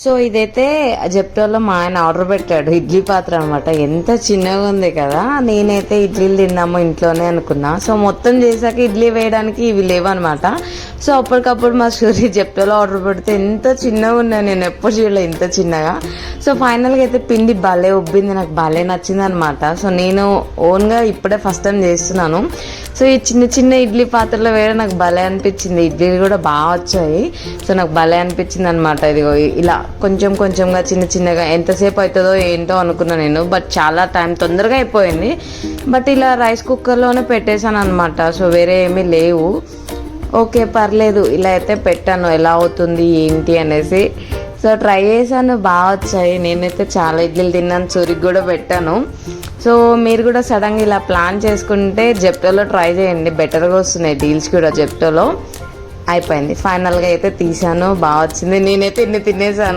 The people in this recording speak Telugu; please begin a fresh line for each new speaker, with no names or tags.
సో ఇదైతే జెప్టోలో మా ఆయన ఆర్డర్ పెట్టాడు ఇడ్లీ పాత్ర అనమాట. ఎంత చిన్నగా ఉంది కదా. నేనైతే ఇడ్లీలు తిన్నాము ఇంట్లోనే అనుకున్నా. సో మొత్తం చేశాక ఇడ్లీ వేయడానికి ఇవి లేవన్నమాట. సో అప్పటికప్పుడు మా సూర్య జెప్టోలో ఆర్డర్ పెడితే ఎంత చిన్నగా ఉన్నాయి, నేను ఎప్పుడు చూడలేదు ఇంత చిన్నగా. సో ఫైనల్గా అయితే పిండి భలే ఉబ్బింది, నాకు భలే నచ్చింది అనమాట. సో నేను ఓన్గా ఇప్పుడే ఫస్ట్ టైం చేస్తున్నాను. సో ఈ చిన్న చిన్న ఇడ్లీ పాత్రలో వేయడం నాకు భలే అనిపించింది. ఇడ్లీలు కూడా బాగా వచ్చాయి. సో నాకు భలే అనిపించింది అనమాట. ఇదిగో ఇలా కొంచెం కొంచెంగా చిన్న చిన్నగా ఎంతసేపు అవుతుందో ఏంటో అనుకున్నా నేను. బట్ చాలా టైం తొందరగా అయిపోయింది. బట్ ఇలా రైస్ కుక్కర్లోనే పెట్టేశాను అనమాట. సో వేరే ఏమీ లేవు. ఓకే పర్లేదు, ఇలా అయితే పెట్టాను ఎలా అవుతుంది ఏంటి అనేసి. సో ట్రై చేశాను, బాగా వచ్చాయి. నేనైతే చాలా ఇడ్లీలు తిన్నాను, సూరికి కూడా పెట్టాను. సో మీరు కూడా సడన్గా ఇలా ప్లాన్ చేసుకుంటే జెప్టోలో ట్రై చేయండి, బెటర్గా వస్తున్నాయి డీల్స్ కూడా జెప్టోలో. అయిపోయింది, ఫైనల్గా అయితే తీసాను, బాగా వచ్చింది. నేనైతే ఇన్ని తినేసాను.